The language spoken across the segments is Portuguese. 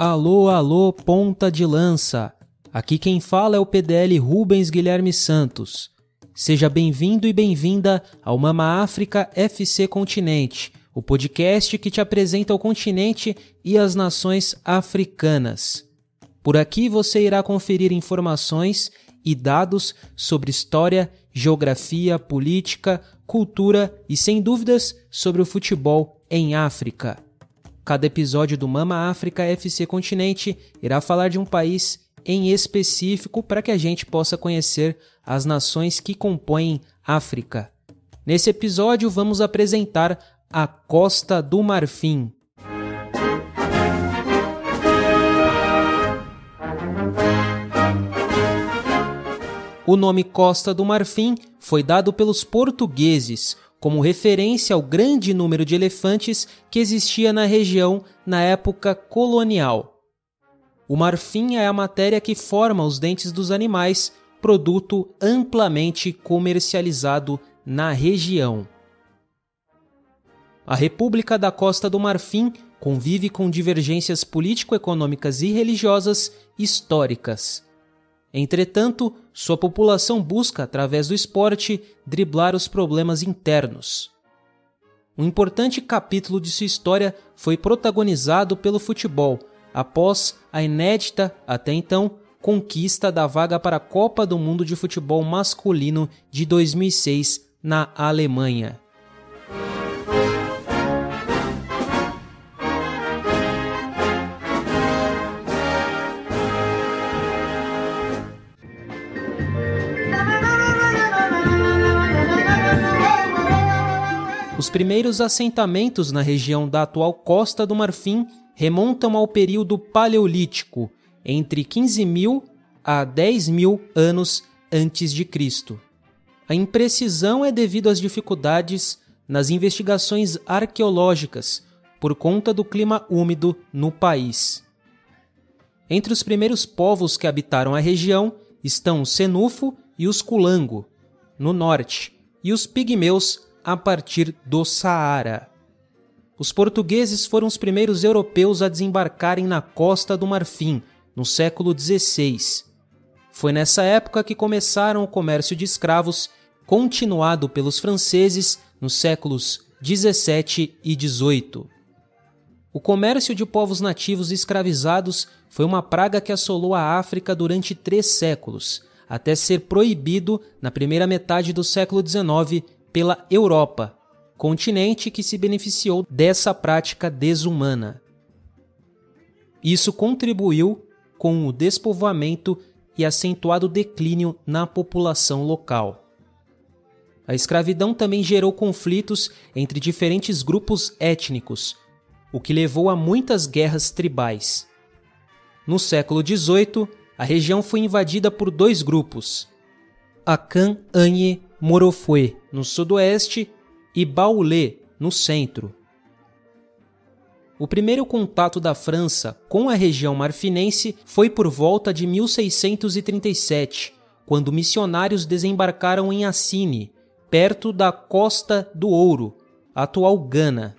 Alô, alô, ponta de lança! Aqui quem fala é o PDL Rubens Guilherme Santos. Seja bem-vindo e bem-vinda ao Mama África FC Continente, o podcast que te apresenta o continente e as nações africanas. Por aqui você irá conferir informações e dados sobre história, geografia, política, cultura e, sem dúvidas, sobre o futebol em África. Cada episódio do Mama África FC Continente irá falar de um país em específico para que a gente possa conhecer as nações que compõem África. Nesse episódio vamos apresentar a Costa do Marfim. O nome Costa do Marfim foi dado pelos portugueses como referência ao grande número de elefantes que existia na região na época colonial. O marfim é a matéria que forma os dentes dos animais, produto amplamente comercializado na região. A República da Costa do Marfim convive com divergências político-econômicas e religiosas históricas. Entretanto, sua população busca, através do esporte, driblar os problemas internos. Um importante capítulo de sua história foi protagonizado pelo futebol, após a inédita, até então, conquista da vaga para a Copa do Mundo de Futebol Masculino de 2006 na Alemanha. Os primeiros assentamentos na região da atual Costa do Marfim remontam ao período Paleolítico, entre 15.000 a 10.000 anos antes de Cristo. A imprecisão é devido às dificuldades nas investigações arqueológicas por conta do clima úmido no país. Entre os primeiros povos que habitaram a região estão os Senufo e os Kulango, no norte, e os Pigmeus, a partir do Saara. Os portugueses foram os primeiros europeus a desembarcarem na Costa do Marfim, no século XVI. Foi nessa época que começaram o comércio de escravos, continuado pelos franceses nos séculos XVII e XVIII. O comércio de povos nativos escravizados foi uma praga que assolou a África durante 3 séculos, até ser proibido na primeira metade do século XIX pela Europa, continente que se beneficiou dessa prática desumana. Isso contribuiu com o despovoamento e acentuado declínio na população local. A escravidão também gerou conflitos entre diferentes grupos étnicos, o que levou a muitas guerras tribais. No século XVIII, a região foi invadida por 2 grupos, Akan Anye Morofue, no sudoeste, e Baoulé, no centro. O primeiro contato da França com a região marfinense foi por volta de 1637, quando missionários desembarcaram em Assini, perto da Costa do Ouro, atual Gana.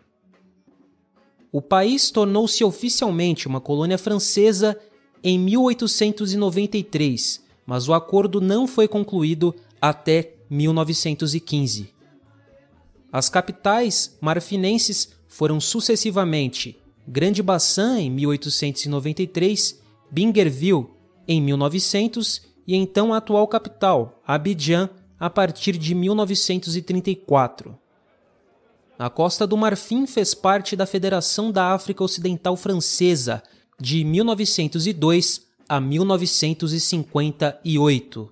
O país tornou-se oficialmente uma colônia francesa em 1893, mas o acordo não foi concluído até 1915. As capitais marfinenses foram sucessivamente Grande Bassam em 1893, Bingerville em 1900 e então a atual capital, Abidjan, a partir de 1934. A Costa do Marfim fez parte da Federação da África Ocidental Francesa de 1902 a 1958.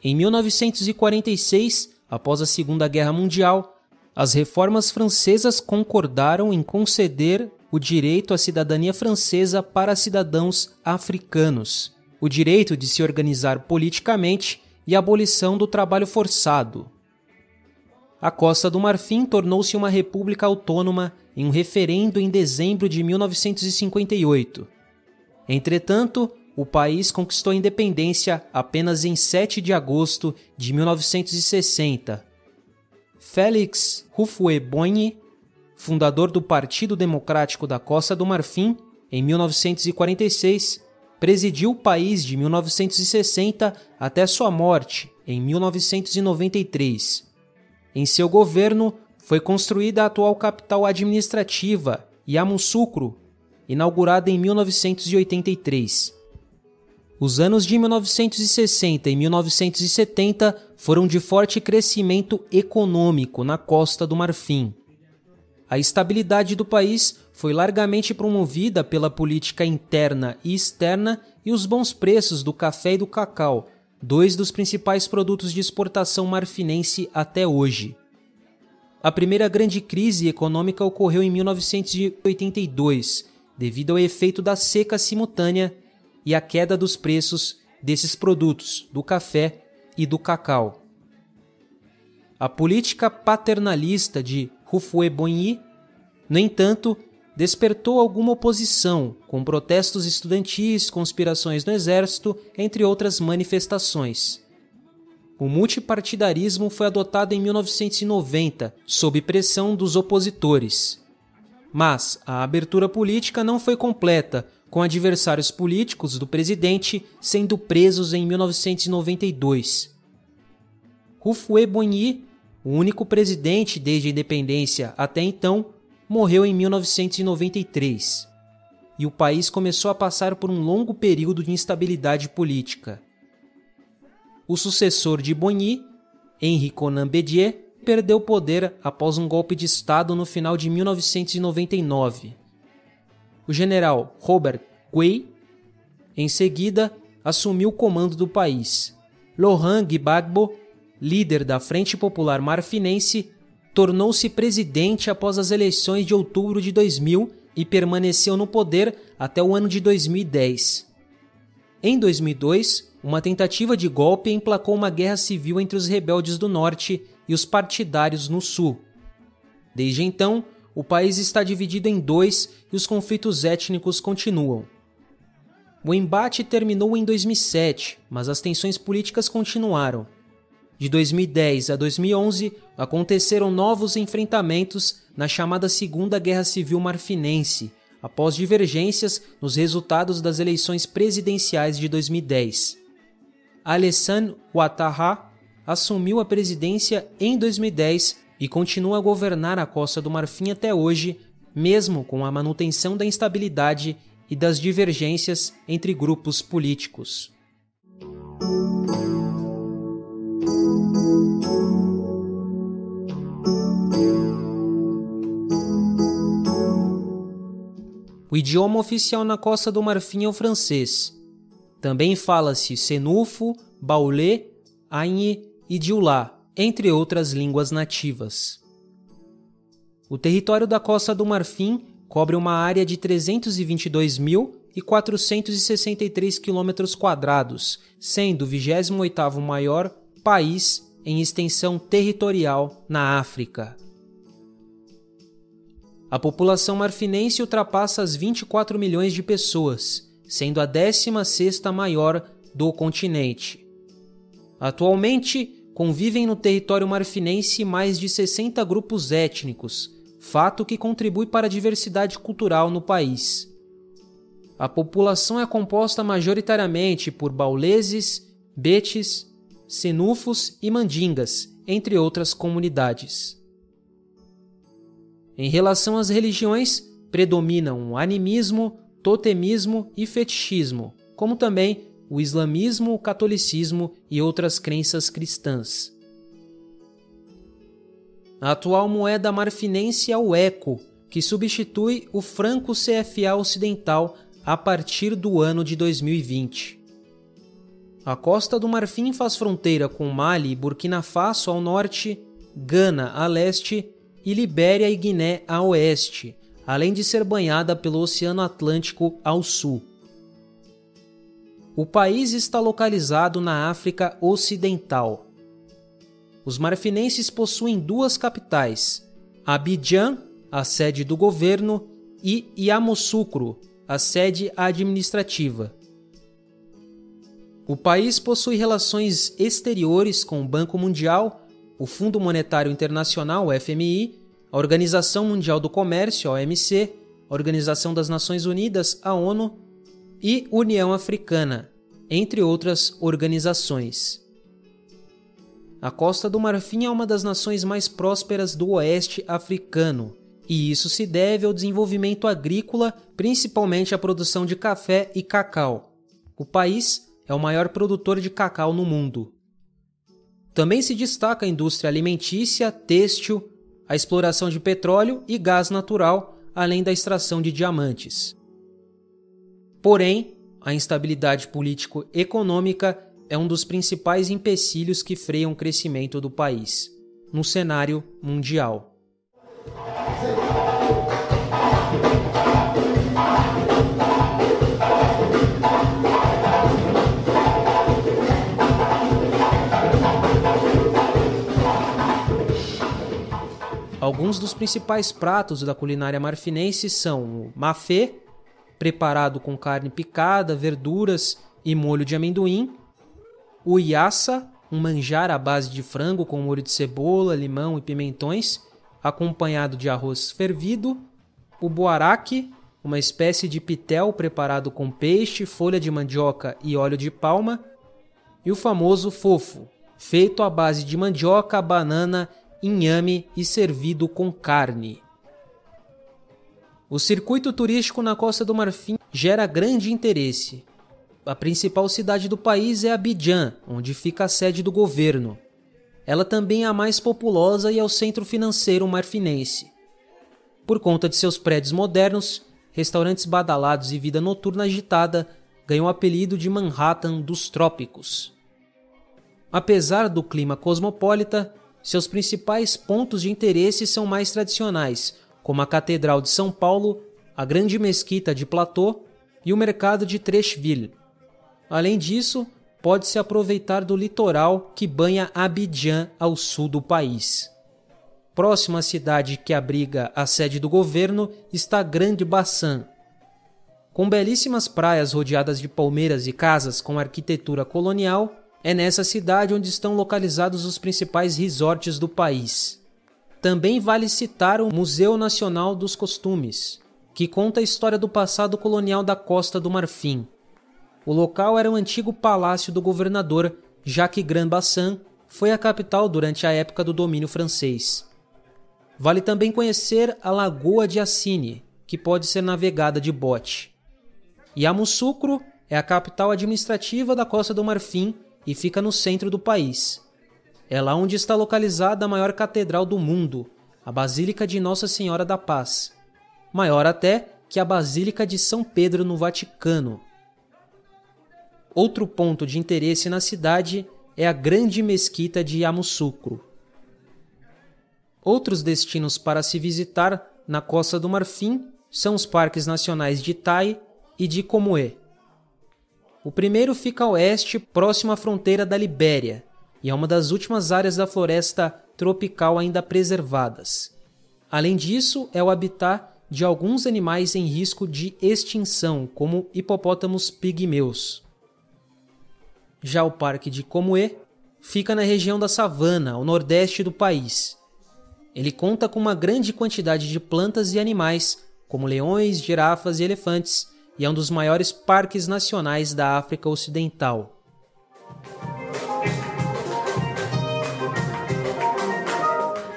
Em 1946, após a Segunda Guerra Mundial, as reformas francesas concordaram em conceder o direito à cidadania francesa para cidadãos africanos, o direito de se organizar politicamente e a abolição do trabalho forçado. A Costa do Marfim tornou-se uma república autônoma em um referendo em dezembro de 1958. Entretanto, o país conquistou a independência apenas em 7 de agosto de 1960. Félix Houphouët-Boigny, fundador do Partido Democrático da Costa do Marfim, em 1946, presidiu o país de 1960 até sua morte, em 1993. Em seu governo, foi construída a atual capital administrativa, Yamoussoukro, inaugurada em 1983. Os anos de 1960 e 1970 foram de forte crescimento econômico na Costa do Marfim. A estabilidade do país foi largamente promovida pela política interna e externa e os bons preços do café e do cacau, dois dos principais produtos de exportação marfinense até hoje. A primeira grande crise econômica ocorreu em 1982, devido ao efeito da seca simultânea e à queda dos preços desses produtos, do café e do cacau. A política paternalista de Houphouët-Boigny, no entanto, despertou alguma oposição, com protestos estudantis, conspirações no exército, entre outras manifestações. O multipartidarismo foi adotado em 1990, sob pressão dos opositores. Mas a abertura política não foi completa, com adversários políticos do presidente sendo presos em 1992. Houphouët-Boigny, o único presidente desde a independência até então, morreu em 1993, e o país começou a passar por um longo período de instabilidade política. O sucessor de Boigny, Henri Konan Bédier, perdeu o poder após um golpe de Estado no final de 1999. O general Robert Guei, em seguida, assumiu o comando do país. Laurent Gbagbo, líder da Frente Popular Marfinense, tornou-se presidente após as eleições de outubro de 2000 e permaneceu no poder até o ano de 2010. Em 2002, uma tentativa de golpe emplacou uma guerra civil entre os rebeldes do norte e os partidários no sul. Desde então, o país está dividido em dois e os conflitos étnicos continuam. O embate terminou em 2007, mas as tensões políticas continuaram. De 2010 a 2011, aconteceram novos enfrentamentos na chamada Segunda Guerra Civil Marfinense, após divergências nos resultados das eleições presidenciais de 2010. Alassane Ouattara assumiu a presidência em 2010 e continua a governar a Costa do Marfim até hoje, mesmo com a manutenção da instabilidade e das divergências entre grupos políticos. O idioma oficial na Costa do Marfim é o francês. Também fala-se senufo, baolé, aïn e diulá, entre outras línguas nativas. O território da Costa do Marfim cobre uma área de 322.463 km², sendo o 28º maior país em extensão territorial na África. A população marfinense ultrapassa as 24 milhões de pessoas, sendo a 16ª maior do continente. Atualmente, convivem no território marfinense mais de 60 grupos étnicos, fato que contribui para a diversidade cultural no país. A população é composta majoritariamente por bauleses, betes, senufos e mandingas, entre outras comunidades. Em relação às religiões, predominam o animismo, totemismo e fetichismo, como também o islamismo, o catolicismo e outras crenças cristãs. A atual moeda marfinense é o eco, que substitui o franco CFA ocidental a partir do ano de 2020. A Costa do Marfim faz fronteira com Mali e Burkina Faso ao norte, Gana a leste e Libéria e Guiné a oeste, além de ser banhada pelo Oceano Atlântico ao sul. O país está localizado na África Ocidental. Os marfinenses possuem duas capitais, Abidjan, a sede do governo, e Yamoussoukro, a sede administrativa. O país possui relações exteriores com o Banco Mundial, o Fundo Monetário Internacional, o FMI, a Organização Mundial do Comércio, a OMC, Organização das Nações Unidas, a ONU, e União Africana, entre outras organizações. A Costa do Marfim é uma das nações mais prósperas do oeste africano, e isso se deve ao desenvolvimento agrícola, principalmente a produção de café e cacau. O país é o maior produtor de cacau no mundo. Também se destaca a indústria alimentícia, têxtil, a exploração de petróleo e gás natural, além da extração de diamantes. Porém, a instabilidade político-econômica é um dos principais empecilhos que freiam o crescimento do país, no cenário mundial. Alguns dos principais pratos da culinária marfinense são o mafé, preparado com carne picada, verduras e molho de amendoim, o iassa, um manjar à base de frango com molho de cebola, limão e pimentões, acompanhado de arroz fervido, o boaraque, uma espécie de pitel preparado com peixe, folha de mandioca e óleo de palma, e o famoso fofo, feito à base de mandioca, banana, inhame e servido com carne. O circuito turístico na Costa do Marfim gera grande interesse. A principal cidade do país é Abidjan, onde fica a sede do governo. Ela também é a mais populosa e é o centro financeiro marfinense. Por conta de seus prédios modernos, restaurantes badalados e vida noturna agitada, ganhou o apelido de Manhattan dos Trópicos. Apesar do clima cosmopolita, seus principais pontos de interesse são mais tradicionais, como a Catedral de São Paulo, a Grande Mesquita de Platô e o Mercado de Trècheville. Além disso, pode-se aproveitar do litoral que banha Abidjan ao sul do país. Próximo à cidade que abriga a sede do governo está Grande Bassam. Com belíssimas praias rodeadas de palmeiras e casas com arquitetura colonial, é nessa cidade onde estão localizados os principais resorts do país. Também vale citar o Museu Nacional dos Costumes, que conta a história do passado colonial da Costa do Marfim. O local era o antigo palácio do governador, já que Grand Bassam foi a capital durante a época do domínio francês. Vale também conhecer a Lagoa de Assine, que pode ser navegada de bote. Yamoussoukro é a capital administrativa da Costa do Marfim e fica no centro do país. É lá onde está localizada a maior catedral do mundo, a Basílica de Nossa Senhora da Paz, maior até que a Basílica de São Pedro no Vaticano. Outro ponto de interesse na cidade é a Grande Mesquita de Yamoussoukro. Outros destinos para se visitar na Costa do Marfim são os parques nacionais de Tai e de Comoé. O primeiro fica a oeste, próximo à fronteira da Libéria, e é uma das últimas áreas da floresta tropical ainda preservadas. Além disso, é o habitat de alguns animais em risco de extinção, como hipopótamos pigmeus. Já o Parque de Comoé fica na região da savana, ao nordeste do país. Ele conta com uma grande quantidade de plantas e animais, como leões, girafas e elefantes, e é um dos maiores parques nacionais da África Ocidental.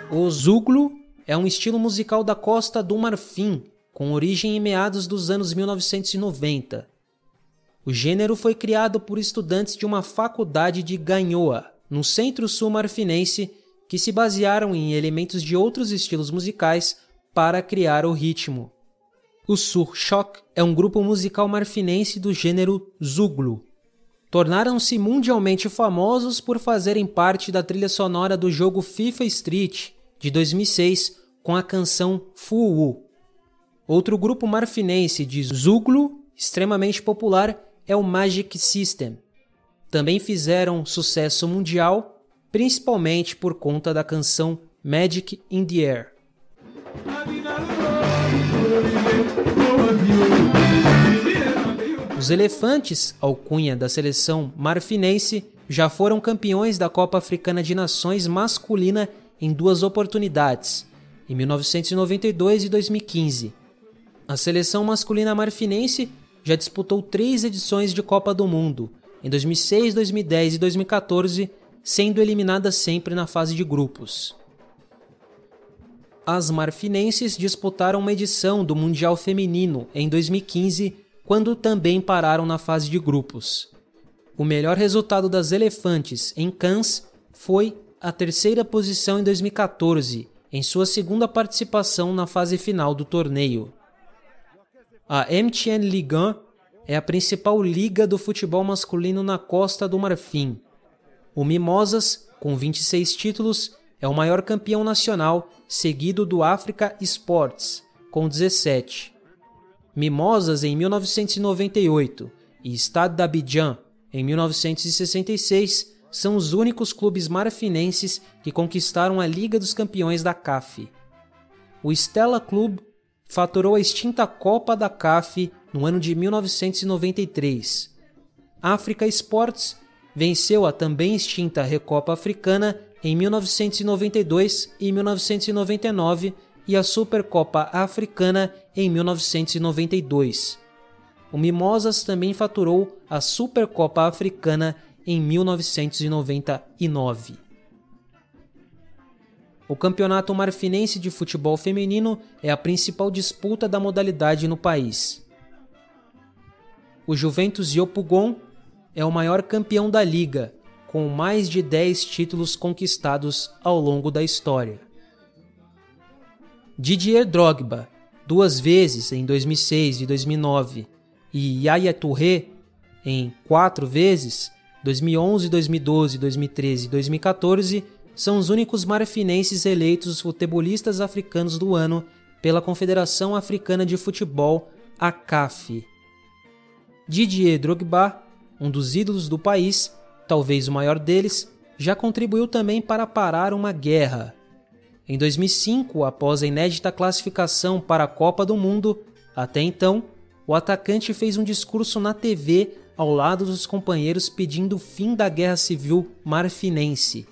O Zouglo é um estilo musical da Costa do Marfim, com origem em meados dos anos 1990. O gênero foi criado por estudantes de uma faculdade de Ganhoa, no centro-sul marfinense, que se basearam em elementos de outros estilos musicais para criar o ritmo. O Surchoc é um grupo musical marfinense do gênero Zouglo. Tornaram-se mundialmente famosos por fazerem parte da trilha sonora do jogo FIFA Street, de 2006, com a canção Fuhu. Outro grupo marfinense de Zouglo, extremamente popular, é o Magic System. Também fizeram sucesso mundial, principalmente por conta da canção Magic in the Air. Os Elefantes, alcunha da seleção marfinense, já foram campeões da Copa Africana de Nações masculina em 2 oportunidades, em 1992 e 2015. A seleção masculina marfinense já disputou 3 edições de Copa do Mundo, em 2006, 2010 e 2014, sendo eliminada sempre na fase de grupos. As marfinenses disputaram uma edição do Mundial Feminino em 2015, quando também pararam na fase de grupos. O melhor resultado das elefantes em Cannes foi a 3ª posição em 2014, em sua segunda participação na fase final do torneio. A MTN Ligue 1 é a principal liga do futebol masculino na Costa do Marfim. O Mimosas, com 26 títulos, é o maior campeão nacional, seguido do Africa Sports, com 17. Mimosas em 1998 e Stade d'Abidjan em 1966 são os únicos clubes marfinenses que conquistaram a Liga dos Campeões da CAF. O Stella Club faturou a extinta Copa da CAF no ano de 1993. Africa Sports venceu a também extinta Recopa Africana em 1992 e 1999 e a Supercopa Africana em 1992. O Mimosas também faturou a Supercopa Africana em 1999. O Campeonato Marfinense de Futebol Feminino é a principal disputa da modalidade no país. O Juventus Yopougon é o maior campeão da liga, com mais de 10 títulos conquistados ao longo da história. Didier Drogba, 2 vezes em 2006 e 2009, e Yaya Touré em 4 vezes, 2011, 2012, 2013 e 2014, são os únicos marfinenses eleitos futebolistas africanos do ano pela Confederação Africana de Futebol, a CAF. Didier Drogba, um dos ídolos do país, talvez o maior deles, já contribuiu também para parar uma guerra. Em 2005, após a inédita classificação para a Copa do Mundo, até então, o atacante fez um discurso na TV ao lado dos companheiros pedindo o fim da guerra civil marfinense.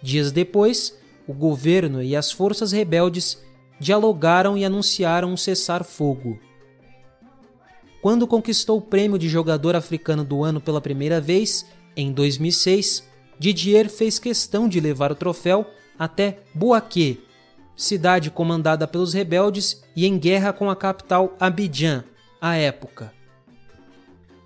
Dias depois, o governo e as forças rebeldes dialogaram e anunciaram um cessar-fogo. Quando conquistou o prêmio de jogador africano do ano pela primeira vez, em 2006, Didier fez questão de levar o troféu até Bouaké, cidade comandada pelos rebeldes e em guerra com a capital Abidjan, à época.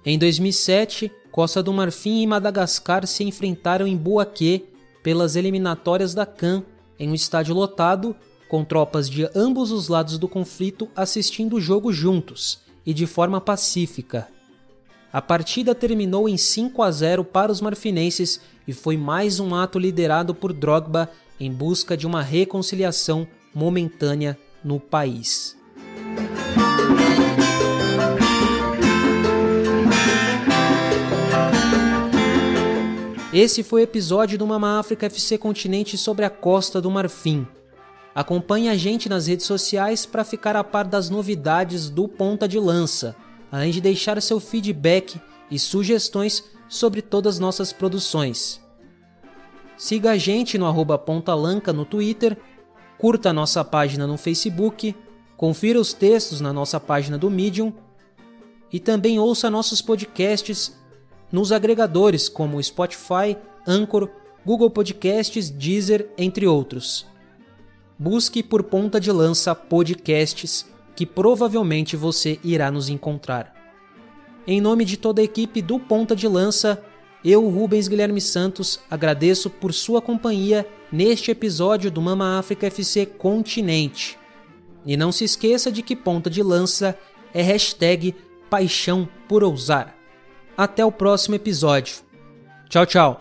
Em 2007, Costa do Marfim e Madagascar se enfrentaram em Bouaké pelas eliminatórias da CAN, em um estádio lotado, com tropas de ambos os lados do conflito assistindo o jogo juntos e de forma pacífica. A partida terminou em 5-0 para os marfinenses e foi mais um ato liderado por Drogba em busca de uma reconciliação momentânea no país. Esse foi o episódio do Mama África FC Continente sobre a Costa do Marfim. Acompanhe a gente nas redes sociais para ficar a par das novidades do Ponta de Lança, além de deixar seu feedback e sugestões sobre todas as nossas produções. Siga a gente no @pontalanca no Twitter, curta a nossa página no Facebook, confira os textos na nossa página do Medium e também ouça nossos podcasts nos agregadores como Spotify, Anchor, Google Podcasts, Deezer, entre outros. Busque por Ponta de Lança Podcasts, que provavelmente você irá nos encontrar. Em nome de toda a equipe do Ponta de Lança, eu, Rubens Guilherme Santos, agradeço por sua companhia neste episódio do Mama África FC Continente. E não se esqueça de que Ponta de Lança é #paixão por ousar. Até o próximo episódio. Tchau, tchau.